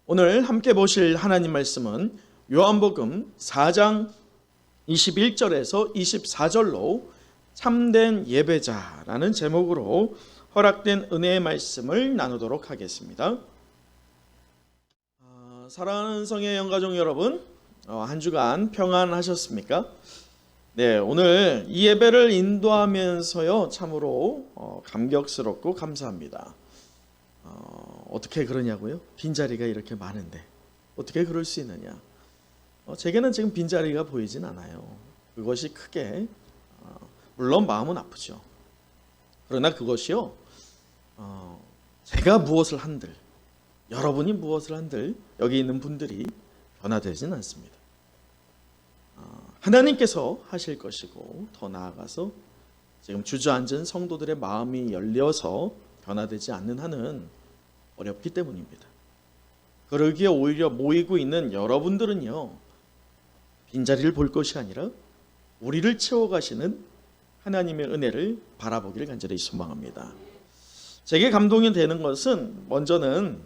오늘 함께 보실 하나님 말씀은 요한복음 4장 21절에서 24절로 참된 예배자라는 제목으로 허락된 은혜의 말씀을 나누도록 하겠습니다. 사랑하는 성의 영가족 여러분, 한 주간 평안하셨습니까? 네, 오늘 이 예배를 인도하면서요 참으로 감격스럽고 감사합니다. 어떻게 그러냐고요? 빈자리가 이렇게 많은데 어떻게 그럴 수 있느냐? 제게는 지금 빈자리가 보이진 않아요. 그것이 크게 물론 마음은 아프죠. 그러나 그것이요 제가 무엇을 한들, 여러분이 무엇을 한들 여기 있는 분들이 변화되지는 않습니다. 하나님께서 하실 것이고, 더 나아가서 지금 주저앉은 성도들의 마음이 열려서 변화되지 않는 한은 어렵기 때문입니다. 그러기에 오히려 모이고 있는 여러분들은요 빈자리를 볼 것이 아니라 우리를 채워가시는 하나님의 은혜를 바라보기를 간절히 소망합니다. 제게 감동이 되는 것은 먼저는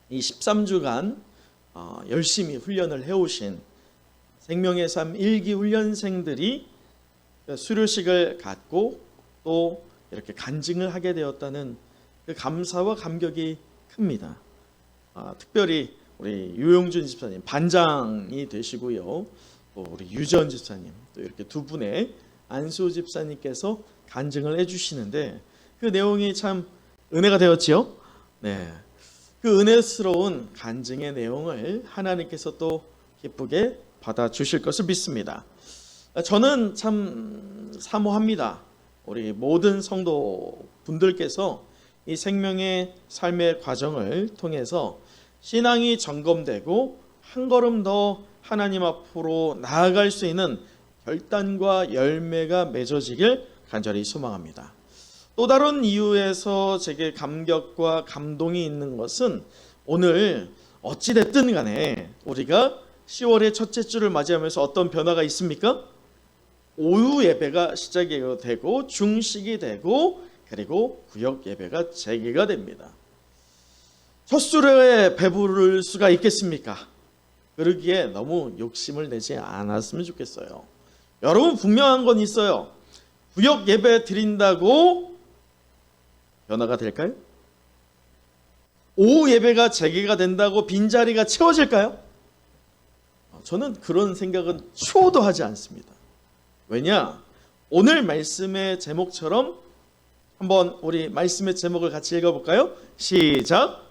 이 13주간 열심히 훈련을 해오신 생명의 삶 1기 훈련생들이 수료식을 갖고 또 이렇게 간증을 하게 되었다는 그 감사와 감격이 큽니다. 특별히 우리 유용준 집사님 반장이 되시고요, 또 우리 유전 집사님, 또 이렇게 두 분의 안수 집사님께서 간증을 해주시는데 그 내용이 참 은혜가 되었지요. 네, 그 은혜스러운 간증의 내용을 하나님께서 또 기쁘게 받아주실 것을 믿습니다. 저는 참 사모합니다. 우리 모든 성도분들께서 이 생명의 삶의 과정을 통해서 신앙이 점검되고 한 걸음 더 하나님 앞으로 나아갈 수 있는 결단과 열매가 맺어지길 간절히 소망합니다. 또 다른 이유에서 제게 감격과 감동이 있는 것은 오늘 어찌됐든 간에 우리가 10월의 첫째 주를 맞이하면서 어떤 변화가 있습니까? 오후 예배가 시작이 되고 중식이 되고 그리고 구역 예배가 재개가 됩니다. 첫 수레에 배부를 수가 있겠습니까? 그러기에 너무 욕심을 내지 않았으면 좋겠어요. 여러분 분명한 건 있어요. 구역 예배 드린다고 변화가 될까요? 오후 예배가 재개가 된다고 빈자리가 채워질까요? 저는 그런 생각은 추호도 하지 않습니다. 왜냐? 오늘 말씀의 제목처럼 한번 우리 말씀의 제목을 같이 읽어볼까요? 시작!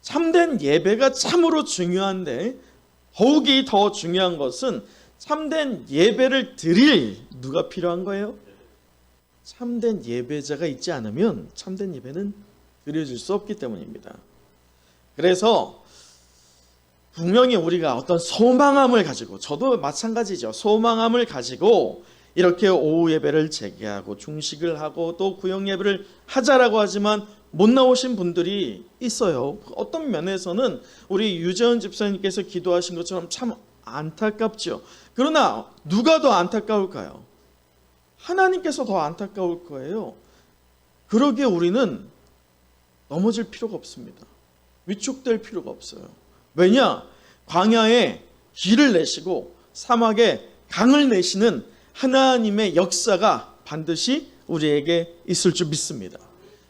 참된 예배가 참으로 중요한데 더욱이 더 중요한 것은 참된 예배를 드릴 누가 필요한 거예요? 참된 예배자가 있지 않으면 참된 예배는 드려질 수 없기 때문입니다. 그래서 분명히 우리가 어떤 소망함을 가지고, 저도 마찬가지죠. 소망함을 가지고 이렇게 오후 예배를 재개하고 중식을 하고 또 구역 예배를 하자라고 하지만 못 나오신 분들이 있어요. 어떤 면에서는 우리 유재원 집사님께서 기도하신 것처럼 참 안타깝죠. 그러나 누가 더 안타까울까요? 하나님께서 더 안타까울 거예요. 그러기에 우리는 넘어질 필요가 없습니다. 위축될 필요가 없어요. 왜냐? 광야에 길을 내시고 사막에 강을 내시는 하나님의 역사가 반드시 우리에게 있을 줄 믿습니다.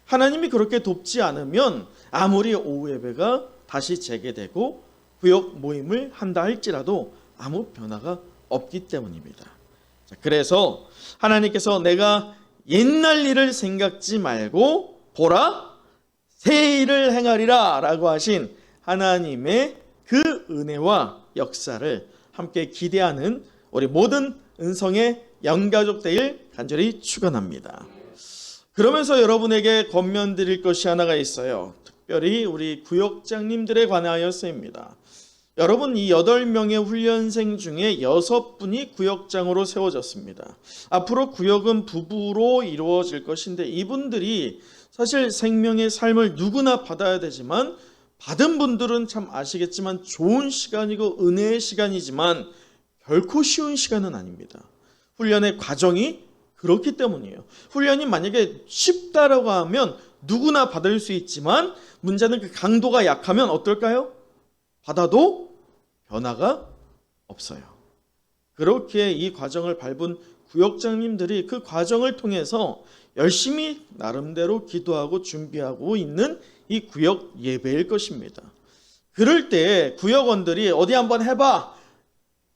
하나님이 그렇게 돕지 않으면 아무리 오후 예배가 다시 재개되고 구역 모임을 한다 할지라도 아무 변화가 없기 때문입니다. 그래서 하나님께서 내가 옛날 일을 생각지 말고 보라 새 일을 행하리라 라고 하신 하나님의 그 은혜와 역사를 함께 기대하는 우리 모든 은성의 영가족 되길 간절히 축원합니다. 그러면서 여러분에게 권면드릴 것이 하나가 있어요. 특별히 우리 구역장님들에 관하여서입니다. 여러분, 이 8명의 훈련생 중에 6분이 구역장으로 세워졌습니다. 앞으로 구역은 부부로 이루어질 것인데 이분들이 사실 생명의 삶을 누구나 받아야 되지만 받은 분들은 참 아시겠지만 좋은 시간이고 은혜의 시간이지만 결코 쉬운 시간은 아닙니다. 훈련의 과정이 그렇기 때문이에요. 훈련이 만약에 쉽다라고 하면 누구나 받을 수 있지만 문제는 그 강도가 약하면 어떨까요? 받아도 변화가 없어요. 그렇게 이 과정을 밟은 구역장님들이 그 과정을 통해서 열심히 나름대로 기도하고 준비하고 있는 이 구역 예배일 것입니다. 그럴 때 구역원들이 어디 한번 해봐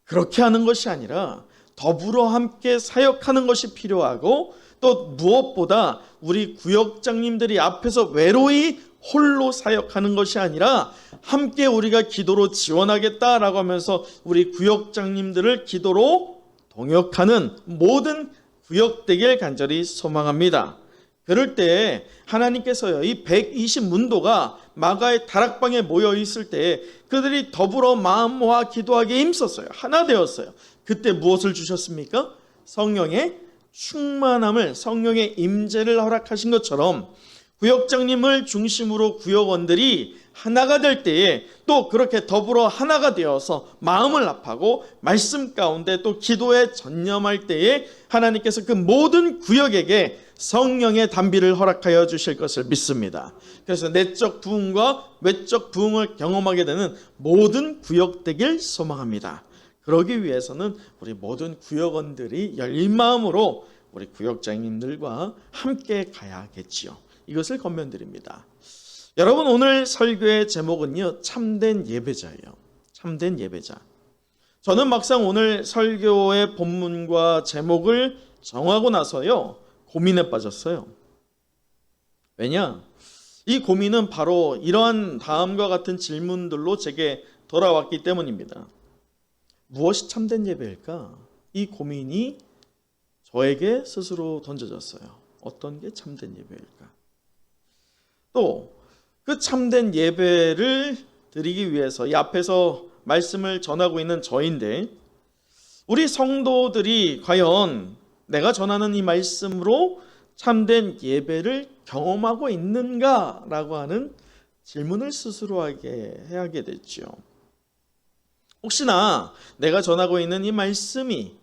그렇게 하는 것이 아니라 더불어 함께 사역하는 것이 필요하고, 또 무엇보다 우리 구역장님들이 앞에서 외로이 홀로 사역하는 것이 아니라 함께 우리가 기도로 지원하겠다라고 하면서 우리 구역장님들을 기도로 동역하는 모든 구역 되길 간절히 소망합니다. 그럴 때 하나님께서요, 이 120문도가 마가의 다락방에 모여 있을 때 그들이 더불어 마음 모아 기도하기에 힘썼어요. 하나 되었어요. 그때 무엇을 주셨습니까? 성령의 충만함을, 성령의 임재를 허락하신 것처럼 구역장님을 중심으로 구역원들이 하나가 될 때에 또 그렇게 더불어 하나가 되어서 마음을 합하고 말씀 가운데 또 기도에 전념할 때에 하나님께서 그 모든 구역에게 성령의 단비를 허락하여 주실 것을 믿습니다. 그래서 내적 부흥과 외적 부흥을 경험하게 되는 모든 구역 되길 소망합니다. 그러기 위해서는 우리 모든 구역원들이 열린 마음으로 우리 구역장님들과 함께 가야겠지요. 이것을 권면드립니다. 여러분, 오늘 설교의 제목은요, 참된 예배자예요. 참된 예배자. 저는 막상 오늘 설교의 본문과 제목을 정하고 나서요, 고민에 빠졌어요. 왜냐? 이 고민은 바로 이러한 다음과 같은 질문들로 제게 돌아왔기 때문입니다. 무엇이 참된 예배일까? 이 고민이 저에게 스스로 던져졌어요. 어떤 게 참된 예배일까? 또 그 참된 예배를 드리기 위해서 이 앞에서 말씀을 전하고 있는 저인데, 우리 성도들이 과연 내가 전하는 이 말씀으로 참된 예배를 경험하고 있는가라고 하는 질문을 스스로 해야 되죠. 혹시나 내가 전하고 있는 이 말씀이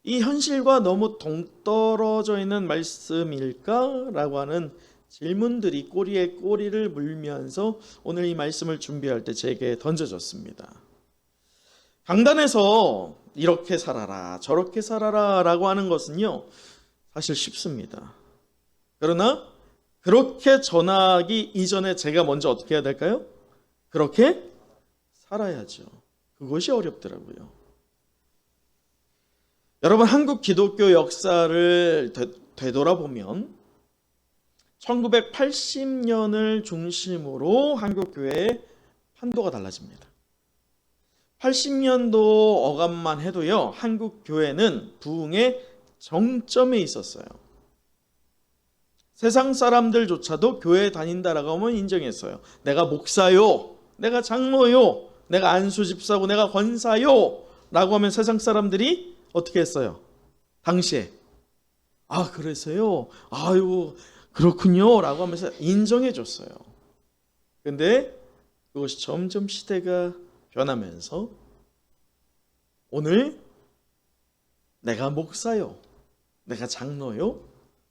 이 현실과 너무 동떨어져 있는 말씀일까라고 하는 질문들이 꼬리에 꼬리를 물면서 오늘 이 말씀을 준비할 때 제게 던져졌습니다. 강단에서 이렇게 살아라 저렇게 살아라 라고 하는 것은요, 사실 쉽습니다. 그러나 그렇게 전하기 이전에 제가 먼저 어떻게 해야 될까요? 그렇게 살아야죠. 그것이 어렵더라고요. 여러분, 한국 기독교 역사를 되돌아보면 1980년을 중심으로 한국교회의 판도가 달라집니다. 80년도 어감만 해도요, 한국교회는 부흥의 정점에 있었어요. 세상 사람들조차도 교회에 다닌다라고 하면 인정했어요. 내가 목사요, 내가 장로요, 내가 안수집사고, 내가 권사요 라고 하면 세상 사람들이 어떻게 했어요? 당시에 아 그래서요? 아유 그렇군요 라고 하면서 인정해 줬어요. 근데 그것이 점점 시대가 변하면서 오늘 내가 목사요, 내가 장로요,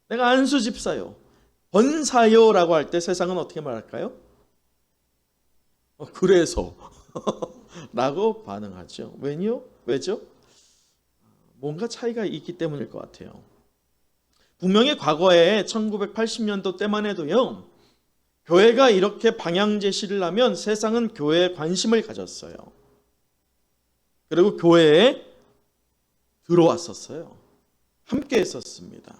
내가 안수집사요, 권사요 라고 할 때 세상은 어떻게 말할까요? 그래서 라고 반응하죠. 왜죠? 뭔가 차이가 있기 때문일 것 같아요. 분명히 과거에 1980년도 때만 해도요, 교회가 이렇게 방향 제시를 하면 세상은 교회에 관심을 가졌어요. 그리고 교회에 들어왔었어요. 함께 했었습니다.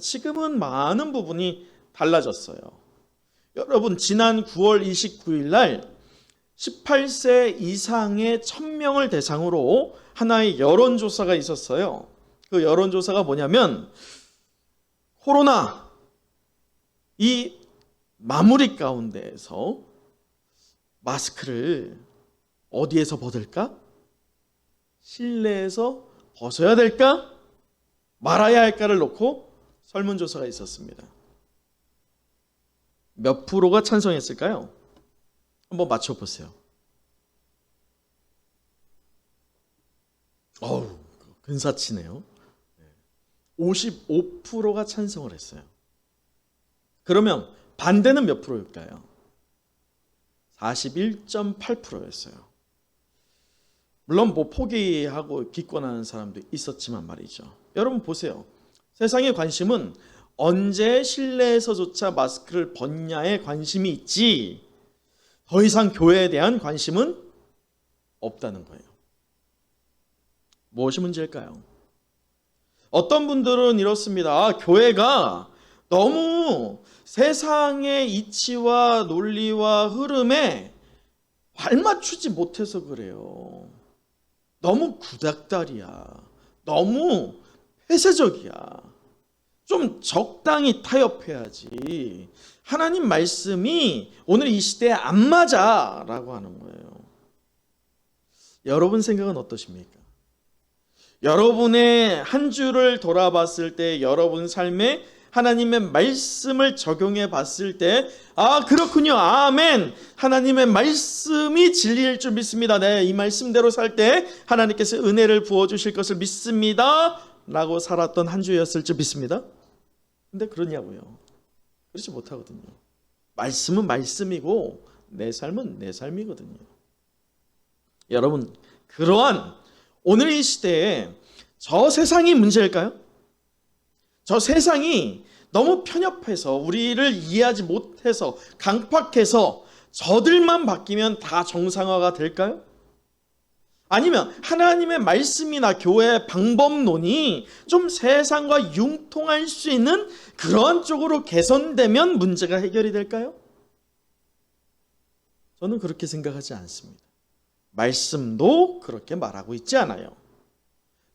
지금은 많은 부분이 달라졌어요. 여러분, 지난 9월 29일 날 18세 이상의 1000명을 대상으로 하나의 여론조사가 있었어요. 그 여론조사가 뭐냐면, 코로나 이 마무리 가운데에서 마스크를 어디에서 벗을까? 실내에서 벗어야 될까? 말아야 할까를 놓고 설문조사가 있었습니다. 몇 프로가 찬성했을까요? 한번 맞춰보세요. 어우, 근사치네요. 55%가 찬성을 했어요. 그러면 반대는 몇 프로일까요? 41.8%였어요. 물론 뭐 포기하고 기권하는 사람도 있었지만 말이죠. 여러분 보세요. 세상의 관심은 언제 실내에서조차 마스크를 벗냐에 관심이 있지, 더 이상 교회에 대한 관심은 없다는 거예요. 무엇이 문제일까요? 어떤 분들은 이렇습니다. 교회가 너무 세상의 이치와 논리와 흐름에 발맞추지 못해서 그래요. 너무 구닥다리야. 너무 폐쇄적이야. 좀 적당히 타협해야지. 하나님 말씀이 오늘 이 시대에 안 맞아라고 하는 거예요. 여러분 생각은 어떠십니까? 여러분의 한 주를 돌아봤을 때 여러분 삶에 하나님의 말씀을 적용해 봤을 때, 아, 그렇군요. 아멘. 하나님의 말씀이 진리일 줄 믿습니다. 네, 이 말씀대로 살 때 하나님께서 은혜를 부어주실 것을 믿습니다. 라고 살았던 한 주였을 줄 믿습니다. 근데 그러냐고요? 그렇지 못하거든요. 말씀은 말씀이고 내 삶은 내 삶이거든요. 여러분, 그러한 오늘 이 시대에 저 세상이 문제일까요? 저 세상이 너무 편협해서 우리를 이해하지 못해서 강팍해서 저들만 바뀌면 다 정상화가 될까요? 아니면 하나님의 말씀이나 교회의 방법론이 좀 세상과 융통할 수 있는 그런 쪽으로 개선되면 문제가 해결이 될까요? 저는 그렇게 생각하지 않습니다. 말씀도 그렇게 말하고 있지 않아요.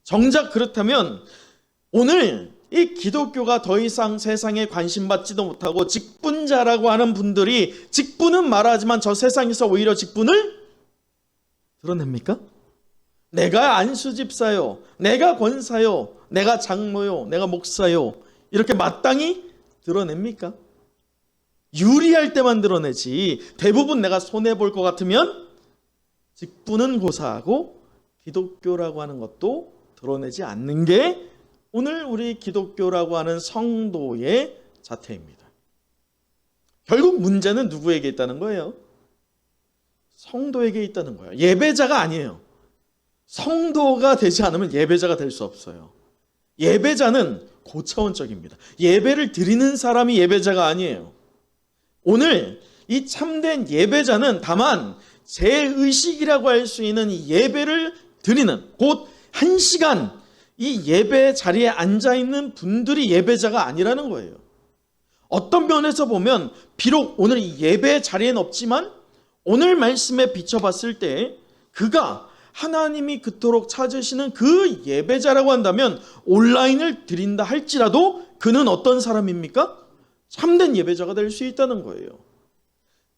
정작 그렇다면 오늘 이 기독교가 더 이상 세상에 관심 받지도 못하고 직분자라고 하는 분들이 직분은 말하지만 저 세상에서 오히려 직분을 드러냅니까? 내가 안수집사요, 내가 권사요, 내가 장로요, 내가 목사요, 이렇게 마땅히 드러냅니까? 유리할 때만 드러내지 대부분 내가 손해볼 것 같으면 직분은 고사하고 기독교라고 하는 것도 드러내지 않는 게 오늘 우리 기독교라고 하는 성도의 자태입니다. 결국 문제는 누구에게 있다는 거예요? 성도에게 있다는 거예요. 예배자가 아니에요. 성도가 되지 않으면 예배자가 될 수 없어요. 예배자는 고차원적입니다. 예배를 드리는 사람이 예배자가 아니에요. 오늘 이 참된 예배자는 다만 제의식이라고 할 수 있는 이 예배를 드리는, 곧 1시간 이 예배 자리에 앉아있는 분들이 예배자가 아니라는 거예요. 어떤 면에서 보면 비록 오늘 이 예배 자리에는 없지만 오늘 말씀에 비춰봤을 때 그가 하나님이 그토록 찾으시는 그 예배자라고 한다면 온라인을 드린다 할지라도 그는 어떤 사람입니까? 참된 예배자가 될 수 있다는 거예요.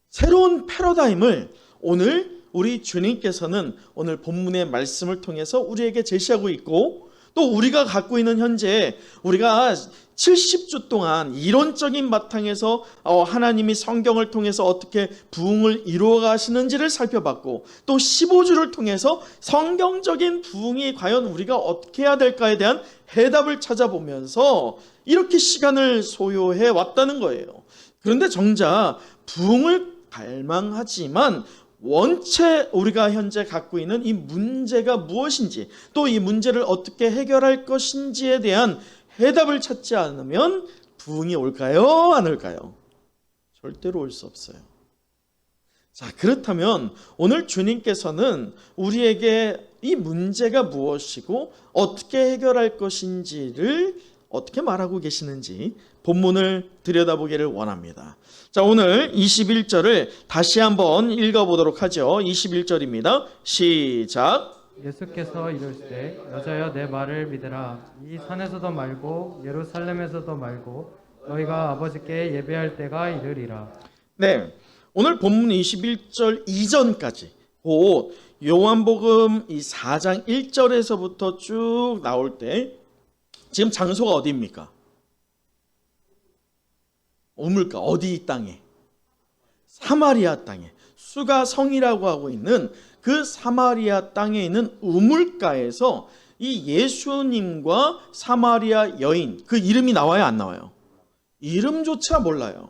새로운 패러다임을 오늘 우리 주님께서는 오늘 본문의 말씀을 통해서 우리에게 제시하고 있고, 또 우리가 갖고 있는 현재 우리가 70주 동안 이론적인 바탕에서 하나님이 성경을 통해서 어떻게 부흥을 이루어 가시는지를 살펴봤고, 또 15주를 통해서 성경적인 부흥이 과연 우리가 어떻게 해야 될까에 대한 해답을 찾아보면서 이렇게 시간을 소요해 왔다는 거예요. 그런데 정작 부흥을 갈망하지만 원체 우리가 현재 갖고 있는 이 문제가 무엇인지, 또 이 문제를 어떻게 해결할 것인지에 대한 해답을 찾지 않으면 부흥이 올까요? 안 올까요? 절대로 올 수 없어요. 자, 그렇다면 오늘 주님께서는 우리에게 이 문제가 무엇이고 어떻게 해결할 것인지를 어떻게 말하고 계시는지 본문을 들여다보기를 원합니다. 자, 오늘 21절을 다시 한번 읽어보도록 하죠. 21절입니다. 시작. 예수께서 이르시되 여자여 내 말을 믿으라. 이 산에서도 말고 예루살렘에서도 말고 너희가 아버지께 예배할 때가 이르리라. 네, 오늘 본문 21절 이전까지 곧 요한복음 이 4장 1절에서부터 쭉 나올 때 지금 장소가 어디입니까? 우물가 어디 땅에? 사마리아 땅에, 수가성이라고 하고 있는 그 사마리아 땅에 있는 우물가에서 이 예수님과 사마리아 여인, 그 이름이 나와요, 안 나와요? 이름조차 몰라요.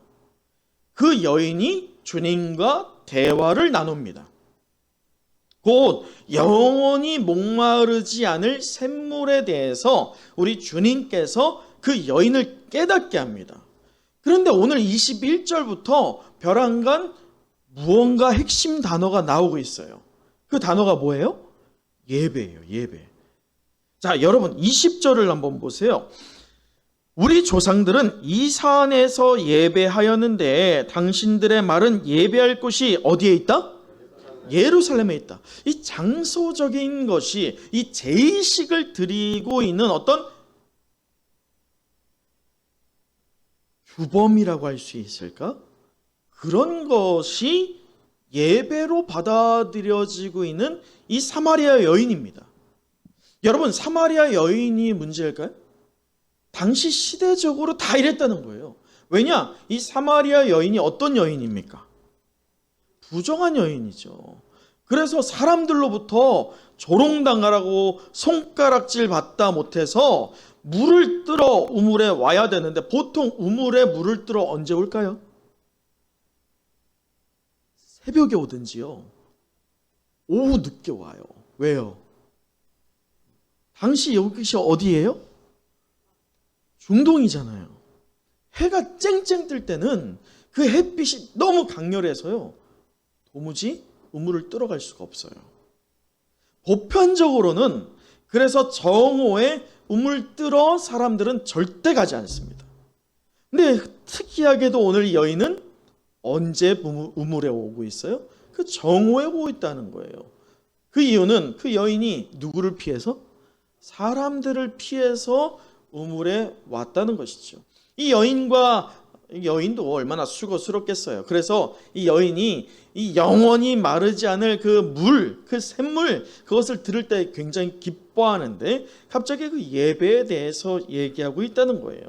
그 여인이 주님과 대화를 나눕니다. 곧 영원히 목마르지 않을 샘물에 대해서 우리 주님께서 그 여인을 깨닫게 합니다. 그런데 오늘 21절부터 벼랑간 무언가 핵심 단어가 나오고 있어요. 그 단어가 뭐예요? 예배예요. 예배. 자, 여러분 20절을 한번 보세요. 우리 조상들은 이 산에서 예배하였는데 당신들의 말은 예배할 곳이 어디에 있다? 예루살렘에 있다. 이 장소적인 것이 이 제의식을 드리고 있는 어떤 규범이라고 할 수 있을까? 그런 것이 예배로 받아들여지고 있는 이 사마리아 여인입니다. 여러분, 사마리아 여인이 문제일까요? 당시 시대적으로 다 이랬다는 거예요. 왜냐? 이 사마리아 여인이 어떤 여인입니까? 부정한 여인이죠. 그래서 사람들로부터 조롱당하라고 손가락질 받다 못해서 물을 뜨러 우물에 와야 되는데 보통 우물에 물을 뜨러 언제 올까요? 새벽에 오든지요. 오후 늦게 와요. 왜요? 당시 여기시 어디예요? 중동이잖아요. 해가 쨍쨍 뜰 때는 그 햇빛이 너무 강렬해서요. 도무지 우물을 뚫어갈 수가 없어요. 보편적으로는 그래서 정오에 우물 뚫어 사람들은 절대 가지 않습니다. 근데 특이하게도 오늘 이 여인은 언제 우물에 오고 있어요? 그 정오에 오고 있다는 거예요. 그 이유는 그 여인이 누구를 피해서? 사람들을 피해서 우물에 왔다는 것이죠. 이 여인도 얼마나 수고스럽겠어요. 그래서 이 여인이 이 영원히 마르지 않을 그 물, 그 샘물, 그것을 들을 때 굉장히 기뻐하는데 갑자기 그 예배에 대해서 얘기하고 있다는 거예요.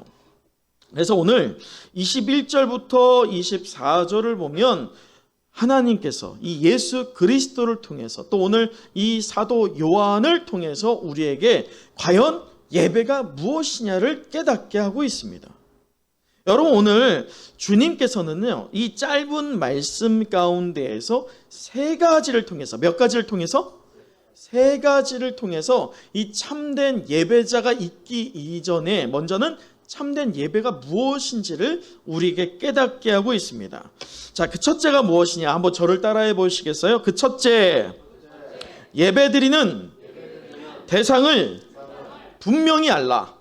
그래서 오늘 21절부터 24절을 보면 하나님께서 이 예수 그리스도를 통해서 또 오늘 이 사도 요한을 통해서 우리에게 과연 예배가 무엇이냐를 깨닫게 하고 있습니다. 여러분, 오늘 주님께서는요, 이 짧은 말씀 가운데에서 세 가지를 통해서, 몇 가지를 통해서? 세 가지를 통해서 이 참된 예배자가 있기 이전에 먼저는 참된 예배가 무엇인지를 우리에게 깨닫게 하고 있습니다. 자, 그 첫째가 무엇이냐? 한번 저를 따라해 보시겠어요? 그 첫째, 예배드리는 대상을 분명히 알라.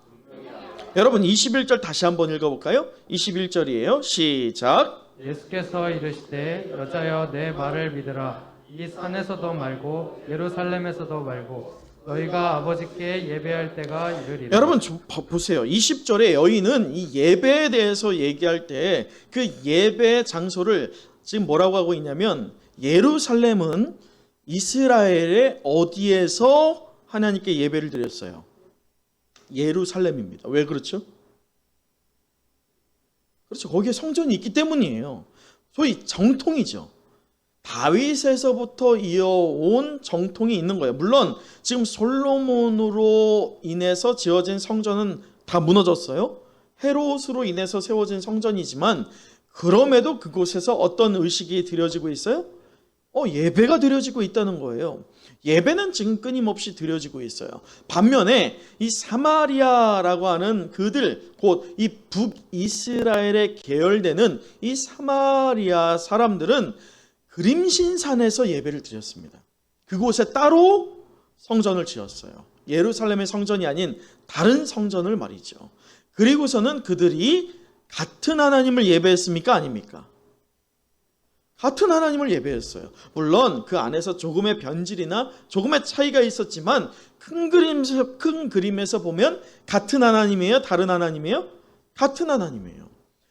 여러분 21절 다시 한번 읽어볼까요? 21절이에요. 시작. 예수께서 이르시되 여자여 내 말을 믿으라. 이 산에서도 말고 예루살렘에서도 말고 너희가 아버지께 예배할 때가 이르리라. 여러분 보세요. 20절에 여인은 이 예배에 대해서 얘기할 때 그 예배 장소를 지금 뭐라고 하고 있냐면 예루살렘은 이스라엘의 어디에서 하나님께 예배를 드렸어요? 예루살렘입니다. 왜 그렇죠? 그렇죠. 거기에 성전이 있기 때문이에요. 소위 정통이죠. 다윗에서부터 이어온 정통이 있는 거예요. 물론 지금 솔로몬으로 인해서 지어진 성전은 다 무너졌어요. 헤롯으로 인해서 세워진 성전이지만 그럼에도 그곳에서 어떤 의식이 드려지고 있어요? 예배가 드려지고 있다는 거예요. 예배는 지금 끊임없이 드려지고 있어요. 반면에 이 사마리아라고 하는 그들, 곧 이 북이스라엘에 계열되는 이 사마리아 사람들은 그림신산에서 예배를 드렸습니다. 그곳에 따로 성전을 지었어요. 예루살렘의 성전이 아닌 다른 성전을 말이죠. 그리고서는 그들이 같은 하나님을 예배했습니까? 아닙니까? 같은 하나님을 예배했어요. 물론 그 안에서 조금의 변질이나 조금의 차이가 있었지만 큰 그림에서 보면 같은 하나님이에요? 다른 하나님이에요? 같은 하나님이에요.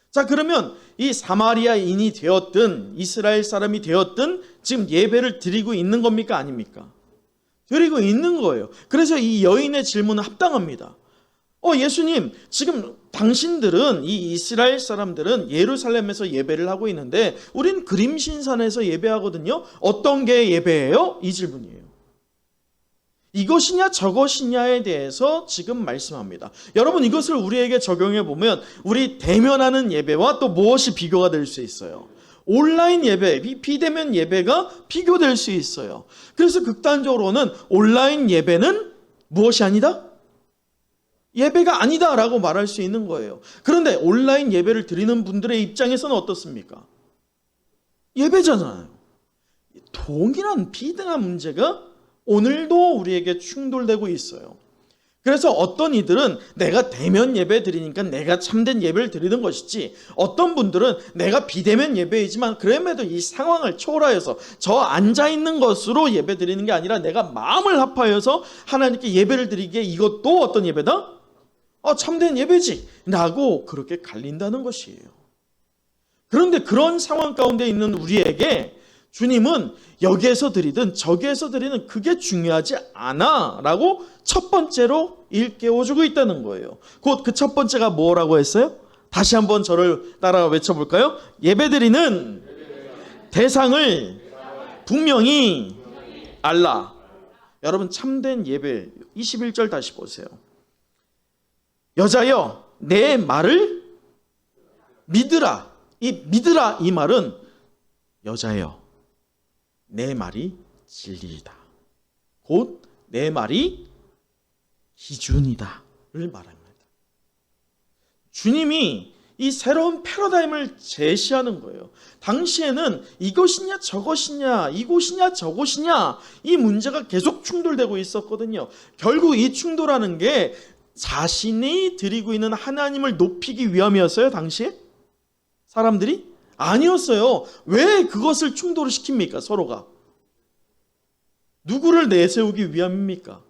자, 그러면 이 사마리아인이 되었든 이스라엘 사람이 되었든 지금 예배를 드리고 있는 겁니까? 아닙니까? 드리고 있는 거예요. 그래서 이 여인의 질문은 합당합니다. 예수님, 지금 당신들은 이 이스라엘 사람들은 예루살렘에서 예배를 하고 있는데 우린 그림신산에서 예배하거든요. 어떤 게 예배예요? 이 질문이에요. 이것이냐 저것이냐에 대해서 지금 말씀합니다. 여러분, 이것을 우리에게 적용해 보면 우리 대면하는 예배와 또 무엇이 비교가 될 수 있어요? 온라인 예배, 비대면 예배가 비교될 수 있어요. 그래서 극단적으로는 온라인 예배는 무엇이 아니다? 예배가 아니다라고 말할 수 있는 거예요. 그런데 온라인 예배를 드리는 분들의 입장에서는 어떻습니까? 예배잖아요. 동일한 비등한 문제가 오늘도 우리에게 충돌되고 있어요. 그래서 어떤 이들은 내가 대면 예배 드리니까 내가 참된 예배를 드리는 것이지, 어떤 분들은 내가 비대면 예배이지만 그럼에도 이 상황을 초월하여서 저 앉아있는 것으로 예배 드리는 게 아니라 내가 마음을 합하여서 하나님께 예배를 드리기에 이것도 어떤 예배다? 참된 예배지 라고 그렇게 갈린다는 것이에요. 그런데 그런 상황 가운데 있는 우리에게 주님은 여기에서 드리든 저기에서 드리는 그게 중요하지 않아 라고 첫 번째로 일깨워주고 있다는 거예요. 곧 그 첫 번째가 뭐라고 했어요? 다시 한번 저를 따라 외쳐볼까요? 예배드리는 대상을 분명히 알라. 여러분, 참된 예배 21절 다시 보세요. 여자여 내 말을 믿으라. 이 믿으라 이 말은 여자여 내 말이 진리이다. 곧 내 말이 기준이다를 말합니다. 주님이 이 새로운 패러다임을 제시하는 거예요. 당시에는 이것이냐 저것이냐, 이곳이냐 저곳이냐, 이 문제가 계속 충돌되고 있었거든요. 결국 이 충돌하는 게 자신이 드리고 있는 하나님을 높이기 위함이었어요, 당시에? 사람들이? 아니었어요. 왜 그것을 충돌을 시킵니까, 서로가? 누구를 내세우기 위함입니까?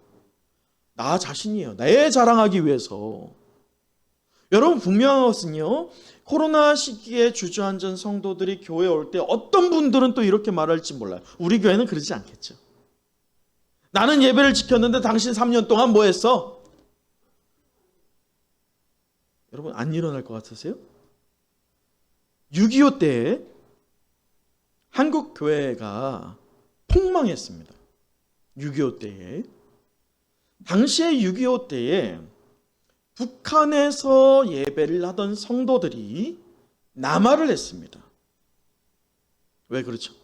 나 자신이에요. 내 자랑하기 위해서. 여러분, 분명한 것은요, 코로나 시기에 주저앉은 성도들이 교회에 올 때 어떤 분들은 또 이렇게 말할지 몰라요. 우리 교회는 그러지 않겠죠. 나는 예배를 지켰는데 당신 3년 동안 뭐 했어? 여러분, 안 일어날 것 같으세요? 6.25 때에 한국 교회가 폭망했습니다. 6.25 때에. 당시에 6.25 때에 북한에서 예배를 하던 성도들이 남하를 했습니다. 왜 그렇죠?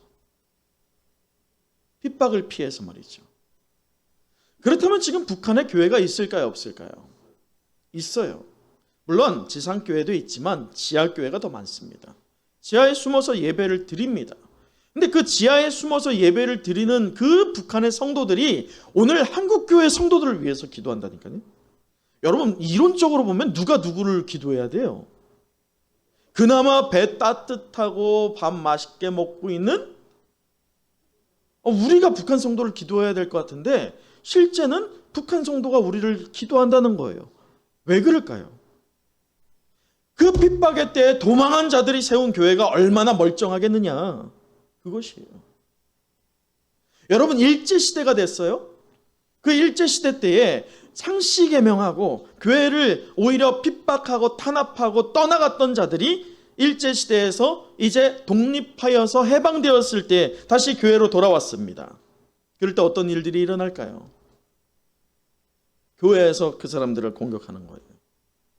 핍박을 피해서 말이죠. 그렇다면 지금 북한에 교회가 있을까요, 없을까요? 있어요. 물론 지상교회도 있지만 지하교회가 더 많습니다. 지하에 숨어서 예배를 드립니다. 근데 그 지하에 숨어서 예배를 드리는 그 북한의 성도들이 오늘 한국교회 성도들을 위해서 기도한다니까요. 여러분, 이론적으로 보면 누가 누구를 기도해야 돼요? 그나마 배 따뜻하고 밥 맛있게 먹고 있는 우리가 북한 성도를 기도해야 될 것 같은데, 실제는 북한 성도가 우리를 기도한다는 거예요. 왜 그럴까요? 그 핍박의 때에 도망한 자들이 세운 교회가 얼마나 멀쩡하겠느냐, 그것이에요. 여러분, 일제시대가 됐어요. 그 일제시대 때에 창씨개명하고 교회를 오히려 핍박하고 탄압하고 떠나갔던 자들이 일제시대에서 이제 독립하여서 해방되었을 때 다시 교회로 돌아왔습니다. 그럴 때 어떤 일들이 일어날까요? 교회에서 그 사람들을 공격하는 거예요.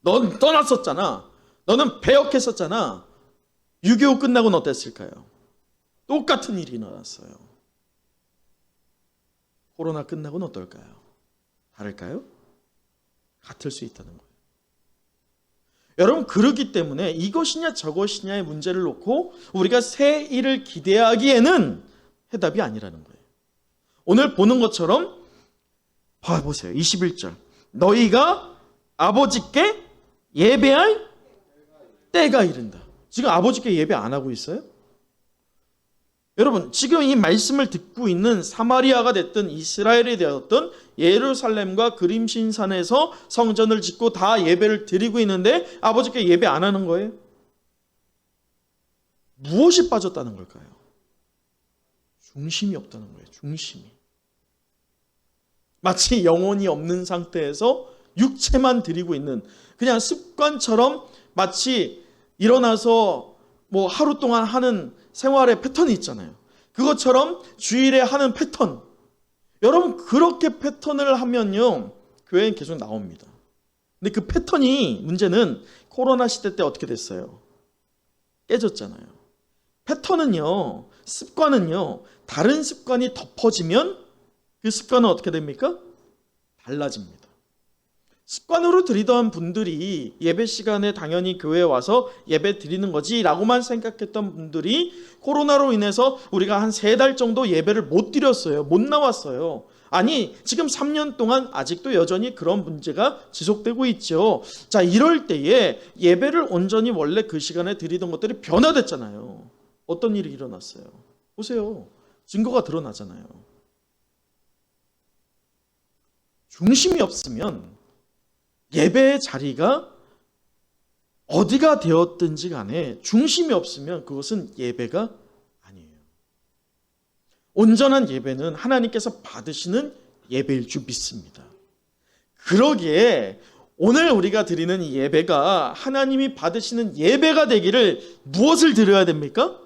넌 떠났었잖아. 너는 배역했었잖아. 6.25 끝나고는 어땠을까요? 똑같은 일이 일어났어요. 코로나 끝나고는 어떨까요? 다를까요? 같을 수 있다는 거예요. 여러분, 그렇기 때문에 이것이냐 저것이냐의 문제를 놓고 우리가 새 일을 기대하기에는 해답이 아니라는 거예요. 오늘 보는 것처럼 봐보세요. 21절. 너희가 아버지께 예배할 때가 이른다. 지금 아버지께 예배 안 하고 있어요? 여러분, 지금 이 말씀을 듣고 있는 사마리아가 됐든 이스라엘이 되었든 예루살렘과 그림신산에서 성전을 짓고 다 예배를 드리고 있는데 아버지께 예배 안 하는 거예요? 무엇이 빠졌다는 걸까요? 중심이 없다는 거예요. 중심이. 마치 영혼이 없는 상태에서 육체만 드리고 있는, 그냥 습관처럼 마치 일어나서 뭐 하루 동안 하는 생활의 패턴이 있잖아요. 그것처럼 주일에 하는 패턴, 여러분 그렇게 패턴을 하면요 교회는 계속 나옵니다. 근데 그 패턴이 문제는 코로나 시대 때 어떻게 됐어요? 깨졌잖아요. 패턴은요, 습관은요, 다른 습관이 덮어지면 그 습관은 어떻게 됩니까? 달라집니다. 습관으로 드리던 분들이 예배 시간에 당연히 교회에 와서 예배 드리는 거지 라고만 생각했던 분들이 코로나로 인해서 우리가 한 3달 정도 예배를 못 드렸어요. 못 나왔어요. 아니 지금 3년 동안 아직도 여전히 그런 문제가 지속되고 있죠. 자, 이럴 때에 예배를 온전히 원래 그 시간에 드리던 것들이 변화됐잖아요. 어떤 일이 일어났어요? 보세요. 증거가 드러나잖아요. 중심이 없으면 예배의 자리가 어디가 되었든지 간에 중심이 없으면 그것은 예배가 아니에요. 온전한 예배는 하나님께서 받으시는 예배일 줄 믿습니다. 그러기에 오늘 우리가 드리는 이 예배가 하나님이 받으시는 예배가 되기를 무엇을 드려야 됩니까?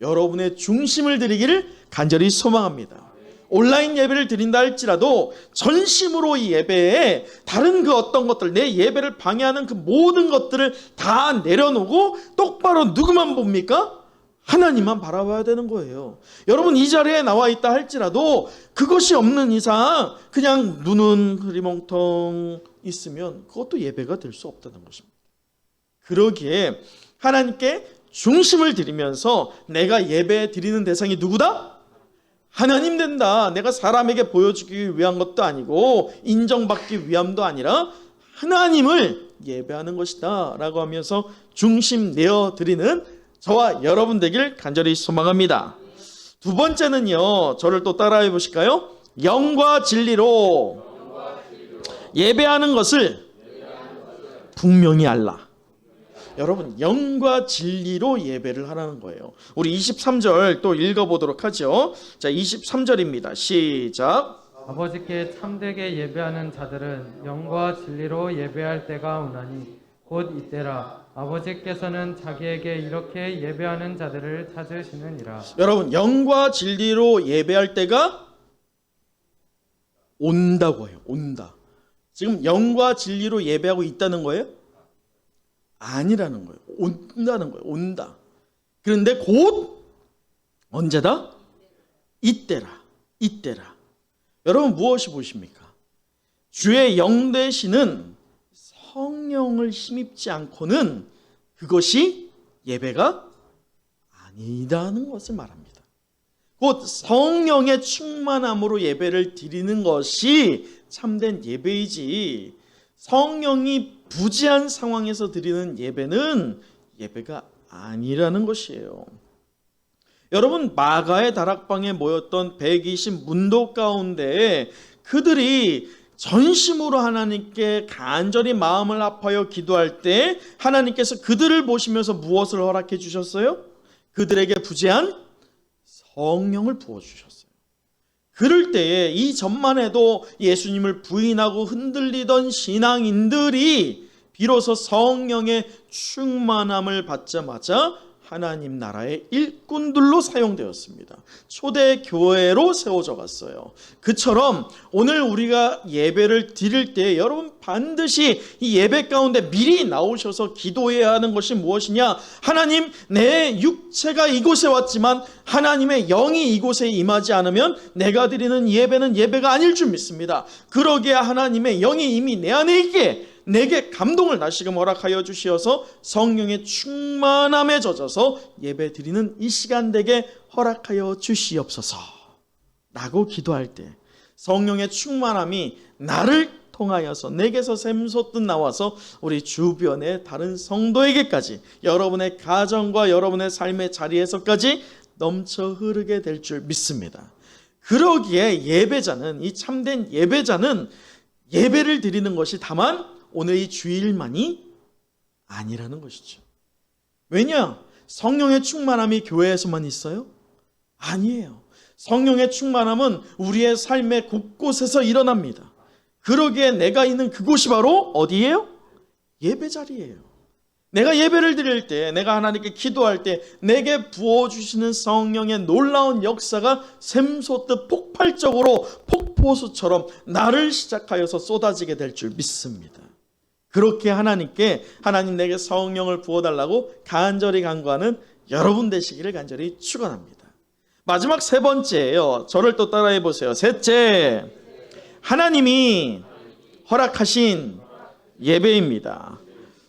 여러분의 중심을 드리기를 간절히 소망합니다. 온라인 예배를 드린다 할지라도 전심으로 이 예배에 다른 그 어떤 것들, 내 예배를 방해하는 그 모든 것들을 다 내려놓고 똑바로 누구만 봅니까? 하나님만 바라봐야 되는 거예요. 여러분 이 자리에 나와 있다 할지라도 그것이 없는 이상 그냥 눈은 흐리멍텅 있으면 그것도 예배가 될 수 없다는 것입니다. 그러기에 하나님께 중심을 드리면서 내가 예배 드리는 대상이 누구다? 하나님 된다. 내가 사람에게 보여주기 위한 것도 아니고 인정받기 위함도 아니라 하나님을 예배하는 것이다 라고 하면서 중심 내어드리는 저와 여러분 되길 간절히 소망합니다. 두 번째는요, 저를 또 따라해 보실까요? 영과 진리로 예배하는 것을 분명히 알라. 여러분 영과 진리로 예배를 하라는 거예요. 우리 23절 또 읽어보도록 하죠. 자, 23절입니다. 시작. 아버지께 참되게 예배하는 자들은 영과 진리로 예배할 때가 오나니 곧 이때라. 아버지께서는 자기에게 이렇게 예배하는 자들을 찾으시느니라. 여러분 영과 진리로 예배할 때가 온다고 해요. 온다. 지금 영과 진리로 예배하고 있다는 거예요? 아니라는 거예요. 온다는 거예요. 온다. 그런데 곧 언제다? 이때라. 이때라. 여러분 무엇이 보십니까? 주의 영 되시는 성령을 힘입지 않고는 그것이 예배가 아니라는 것을 말합니다. 곧 성령의 충만함으로 예배를 드리는 것이 참된 예배이지 성령이 부재한 상황에서 드리는 예배는 예배가 아니라는 것이에요. 여러분 마가의 다락방에 모였던 120 문도 가운데 그들이 전심으로 하나님께 간절히 마음을 합하여 기도할 때 하나님께서 그들을 보시면서 무엇을 허락해 주셨어요? 그들에게 부재한 성령을 부어주셨어요. 그럴 때에 이 전만 해도 예수님을 부인하고 흔들리던 신앙인들이 비로소 성령의 충만함을 받자마자 하나님 나라의 일꾼들로 사용되었습니다. 초대 교회로 세워져 갔어요. 그처럼 오늘 우리가 예배를 드릴 때 여러분 반드시 이 예배 가운데 미리 나오셔서 기도해야 하는 것이 무엇이냐? 하나님, 내 육체가 이곳에 왔지만 하나님의 영이 이곳에 임하지 않으면 내가 드리는 예배는 예배가 아닐 줄 믿습니다. 그러기에 하나님의 영이 이미 내 안에 있기에 내게 감동을 다시금 허락하여 주시어서 성령의 충만함에 젖어서 예배 드리는 이 시간 되게 허락하여 주시옵소서 라고 기도할 때 성령의 충만함이 나를 통하여서 내게서 샘솟듯 나와서 우리 주변의 다른 성도에게까지 여러분의 가정과 여러분의 삶의 자리에서까지 넘쳐 흐르게 될 줄 믿습니다. 그러기에 예배자는, 이 참된 예배자는 예배를 드리는 것이 다만 오늘 이 주일만이 아니라는 것이죠. 왜냐? 성령의 충만함이 교회에서만 있어요? 아니에요. 성령의 충만함은 우리의 삶의 곳곳에서 일어납니다. 그러기에 내가 있는 그곳이 바로 어디예요? 예배 자리예요. 내가 예배를 드릴 때, 내가 하나님께 기도할 때 내게 부어주시는 성령의 놀라운 역사가 샘솟듯 폭발적으로 폭포수처럼 나를 시작하여서 쏟아지게 될 줄 믿습니다. 그렇게 하나님께 하나님 내게 성령을 부어달라고 간절히 간구하는 여러분 되시기를 간절히 축원합니다. 마지막 세 번째예요. 저를 또 따라해 보세요. 셋째, 하나님이 허락하신 예배입니다.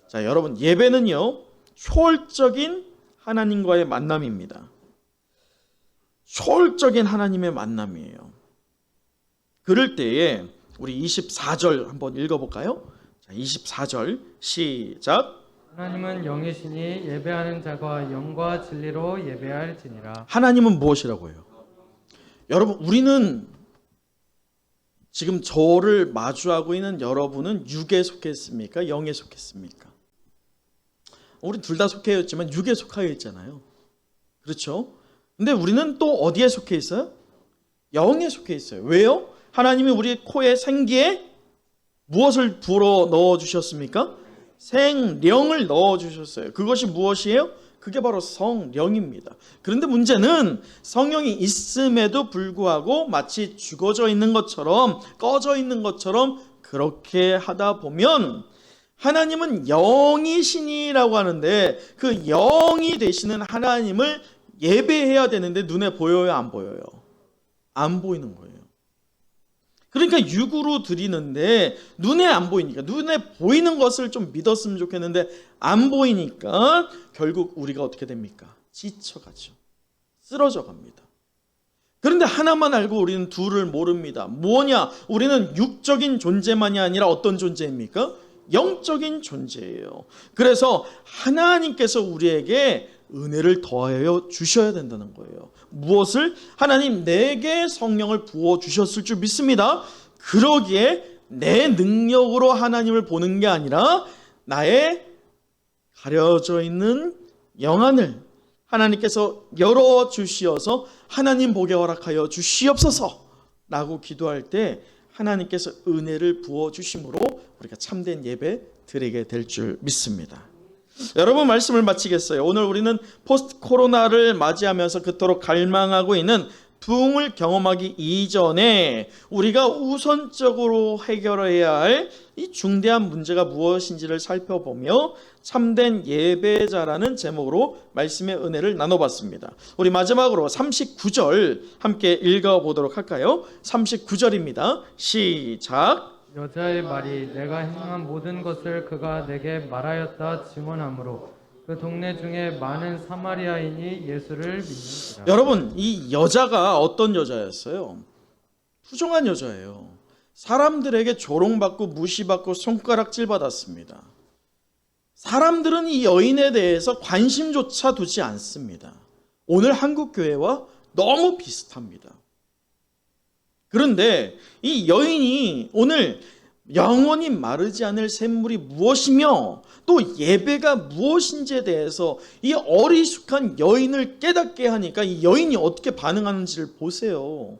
자, 여러분, 예배는요 초월적인 하나님과의 만남입니다. 초월적인 하나님의 만남이에요. 그럴 때에 우리 24절 한번 읽어볼까요? 자, 24절 시작. 하나님은 영이시니 예배하는 자가 영과 진리로 예배할지니라. 하나님은 무엇이라고 해요? 여러분, 우리는 지금 저를 마주하고 있는 여러분은 육에 속했습니까? 영에 속했습니까? 우리 둘 다 속해 있지만 육에 속하여 있잖아요. 그렇죠? 근데 우리는 또 어디에 속해 있어요? 영에 속해 있어요. 왜요? 하나님이 우리 코에 생기에 무엇을 불어 넣어 주셨습니까? 생령을 넣어 주셨어요. 그것이 무엇이에요? 그게 바로 성령입니다. 그런데 문제는 성령이 있음에도 불구하고 마치 죽어져 있는 것처럼, 꺼져 있는 것처럼 그렇게 하다 보면 하나님은 영이시니라고 하는데 그 영이 되시는 하나님을 예배해야 되는데 눈에 보여요, 안 보여요? 안 보이는 거예요. 그러니까 육으로 드리는데 눈에 안 보이니까, 눈에 보이는 것을 좀 믿었으면 좋겠는데 안 보이니까 결국 우리가 어떻게 됩니까? 지쳐가죠. 쓰러져 갑니다. 그런데 하나만 알고 우리는 둘을 모릅니다. 뭐냐? 우리는 육적인 존재만이 아니라 어떤 존재입니까? 영적인 존재예요. 그래서 하나님께서 우리에게 은혜를 더하여 주셔야 된다는 거예요. 무엇을? 하나님 내게 성령을 부어 주셨을 줄 믿습니다. 그러기에 내 능력으로 하나님을 보는 게 아니라 나의 가려져 있는 영안을 하나님께서 열어 주시어서 하나님 보게 허락하여 주시옵소서 라고 기도할 때 하나님께서 은혜를 부어 주심으로 우리가 참된 예배 드리게 될 줄 믿습니다. 여러분, 말씀을 마치겠어요. 오늘 우리는 포스트 코로나를 맞이하면서 그토록 갈망하고 있는 부흥을 경험하기 이전에 우리가 우선적으로 해결해야 할 이 중대한 문제가 무엇인지를 살펴보며 참된 예배자라는 제목으로 말씀의 은혜를 나눠봤습니다. 우리 마지막으로 39절 함께 읽어보도록 할까요? 39절입니다. 시작. 여자의 말이 내가 행한 모든 것을 그가 내게 말하였다 증언하므로 그 동네 중에 많은 사마리아인이 예수를 믿는지라. 여러분, 이 여자가 어떤 여자였어요? 부정한 여자예요. 사람들에게 조롱받고 무시받고 손가락질 받았습니다. 사람들은 이 여인에 대해서 관심조차 두지 않습니다. 오늘 한국 교회와 너무 비슷합니다. 그런데 이 여인이 오늘 영원히 마르지 않을 샘물이 무엇이며 또 예배가 무엇인지에 대해서 이 어리숙한 여인을 깨닫게 하니까 이 여인이 어떻게 반응하는지를 보세요.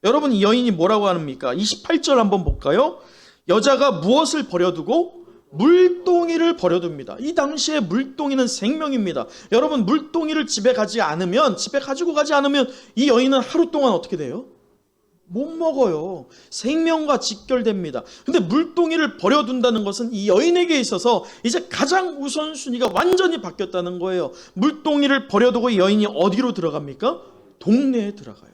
여러분, 이 여인이 뭐라고 합니까? 28절 한번 볼까요? 여자가 무엇을 버려두고? 물동이를 버려둡니다. 이 당시에 물동이는 생명입니다. 여러분, 물동이를 집에 가지고 가지 않으면 이 여인은 하루 동안 어떻게 돼요? 못 먹어요. 생명과 직결됩니다. 근데 물동이를 버려둔다는 것은 이 여인에게 있어서 이제 가장 우선순위가 완전히 바뀌었다는 거예요. 물동이를 버려두고 이 여인이 어디로 들어갑니까? 동네에 들어가요.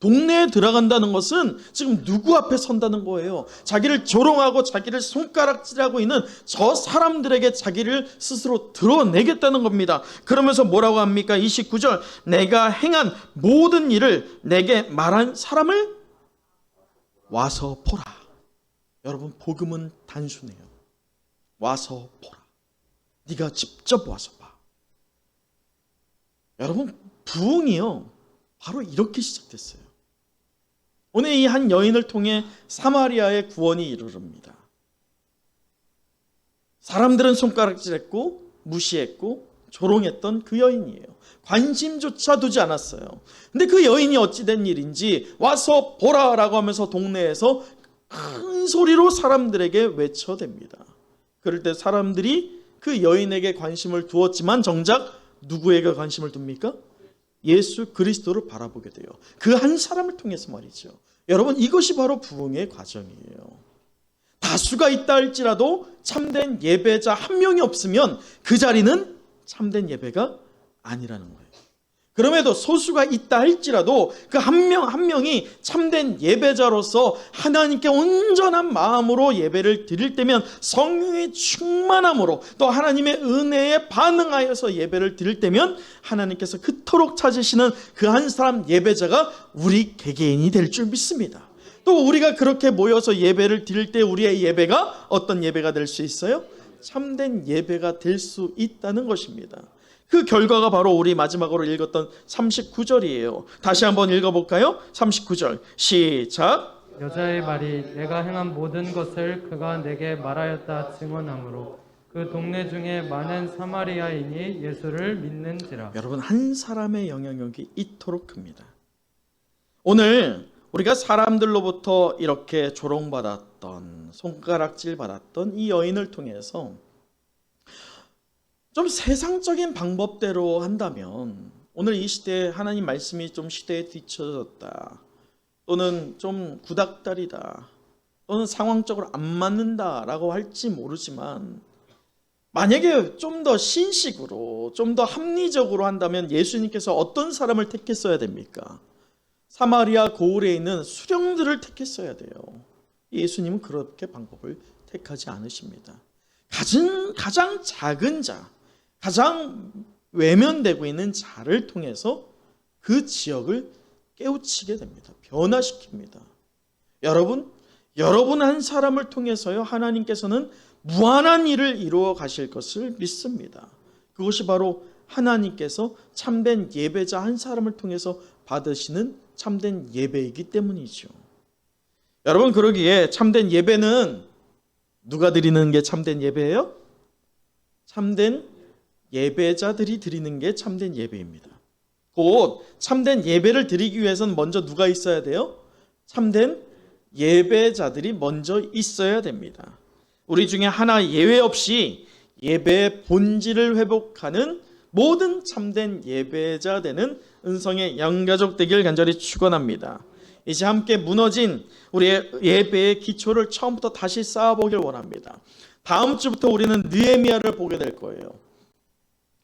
동네에 들어간다는 것은 지금 누구 앞에 선다는 거예요? 자기를 조롱하고 자기를 손가락질하고 있는 저 사람들에게 자기를 스스로 드러내겠다는 겁니다. 그러면서 뭐라고 합니까? 29절, 내가 행한 모든 일을 내게 말한 사람을 와서 보라. 여러분, 복음은 단순해요. 와서 보라. 네가 직접 와서 봐. 여러분, 부흥이요, 바로 이렇게 시작됐어요. 오늘 이 한 여인을 통해 사마리아의 구원이 이르릅니다. 사람들은 손가락질했고 무시했고 조롱했던 그 여인이에요. 관심조차 두지 않았어요. 근데 그 여인이 어찌된 일인지 와서 보라라고 하면서 동네에서 큰 소리로 사람들에게 외쳐댑니다. 그럴 때 사람들이 그 여인에게 관심을 두었지만 정작 누구에게 관심을 둡니까? 예수 그리스도를 바라보게 돼요. 그 한 사람을 통해서 말이죠. 여러분, 이것이 바로 부흥의 과정이에요. 다수가 있다 할지라도 참된 예배자 한 명이 없으면 그 자리는 참된 예배가 아니라는 거예요. 그럼에도 소수가 있다 할지라도 그 한 명 한 명이 참된 예배자로서 하나님께 온전한 마음으로 예배를 드릴 때면 성령의 충만함으로 또 하나님의 은혜에 반응하여서 예배를 드릴 때면 하나님께서 그토록 찾으시는 그 한 사람 예배자가 우리 개개인이 될 줄 믿습니다. 또 우리가 그렇게 모여서 예배를 드릴 때 우리의 예배가 어떤 예배가 될 수 있어요? 참된 예배가 될 수 있다는 것입니다. 그 결과가 바로 우리 마지막으로 읽었던 39절이에요. 다시 한번 읽어볼까요? 39절 시작. 여자의 말이 내가 행한 모든 것을 그가 내게 말하였다 증언하므로 그 동네 중에 많은 사마리아인이 예수를 믿는지라. 여러분, 한 사람의 영향력이 이토록 큽니다. 오늘 우리가 사람들로부터 이렇게 조롱받았던, 손가락질 받았던 이 여인을 통해서 좀 세상적인 방법대로 한다면 오늘 이 시대에 하나님 말씀이 좀 시대에 뒤처졌다, 또는 좀 구닥다리다, 또는 상황적으로 안 맞는다라고 할지 모르지만, 만약에 좀 더 신식으로, 좀 더 합리적으로 한다면 예수님께서 어떤 사람을 택했어야 됩니까? 사마리아 고을에 있는 수령들을 택했어야 돼요. 예수님은 그렇게 방법을 택하지 않으십니다. 가장 작은 자, 가장 외면되고 있는 자를 통해서 그 지역을 깨우치게 됩니다. 변화시킵니다. 여러분 한 사람을 통해서요, 하나님께서는 무한한 일을 이루어 가실 것을 믿습니다. 그것이 바로 하나님께서 참된 예배자 한 사람을 통해서 받으시는 참된 예배이기 때문이죠. 여러분, 그러기에 참된 예배는 누가 드리는 게 참된 예배예요? 참된 예배자들이 드리는 게 참된 예배입니다. 곧 참된 예배를 드리기 위해서는 먼저 누가 있어야 돼요? 참된 예배자들이 먼저 있어야 됩니다. 우리 중에 하나 예외 없이 예배의 본질을 회복하는 모든 참된 예배자 되는 은성의 영가족 되길 간절히 축원합니다. 이제 함께 무너진 우리의 예배의 기초를 처음부터 다시 쌓아보길 원합니다. 다음 주부터 우리는 느헤미야를 보게 될 거예요.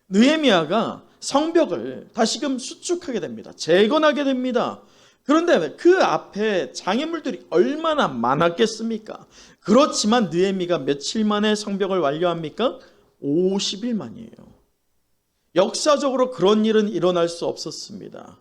느헤미야가 성벽을 다시금 수축하게 됩니다. 재건하게 됩니다. 그런데 그 앞에 장애물들이 얼마나 많았겠습니까? 그렇지만 느헤미야가 며칠 만에 성벽을 완료합니까? 50일 만이에요. 역사적으로 그런 일은 일어날 수 없었습니다.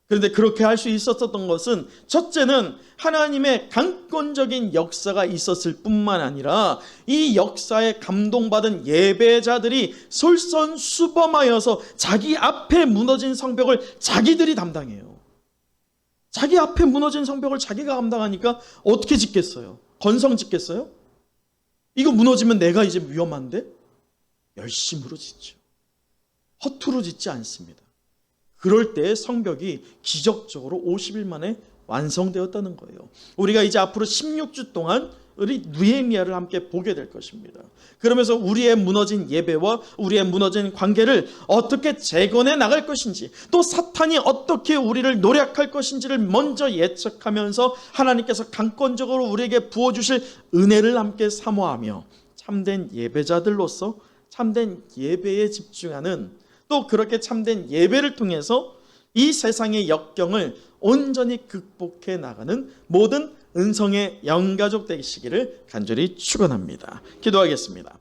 그런데 그렇게 할 수 있었던 것은, 첫째는 하나님의 강권적인 역사가 있었을 뿐만 아니라 이 역사에 감동받은 예배자들이 솔선수범하여서 자기 앞에 무너진 성벽을 자기들이 담당해요. 자기 앞에 무너진 성벽을 자기가 감당하니까 어떻게 짓겠어요? 건성 짓겠어요? 이거 무너지면 내가 이제 위험한데? 열심으로 짓죠. 허투루 짓지 않습니다. 그럴 때 성벽이 기적적으로 50일 만에 완성되었다는 거예요. 우리가 이제 앞으로 16주 동안 우리 느헤미야를 함께 보게 될 것입니다. 그러면서 우리의 무너진 예배와 우리의 무너진 관계를 어떻게 재건해 나갈 것인지, 또 사탄이 어떻게 우리를 노략할 것인지를 먼저 예측하면서 하나님께서 강권적으로 우리에게 부어주실 은혜를 함께 사모하며 참된 예배자들로서 참된 예배에 집중하는, 또 그렇게 참된 예배를 통해서 이 세상의 역경을 온전히 극복해 나가는 모든 은성의 영가족 되시기를 간절히 축원합니다. 기도하겠습니다.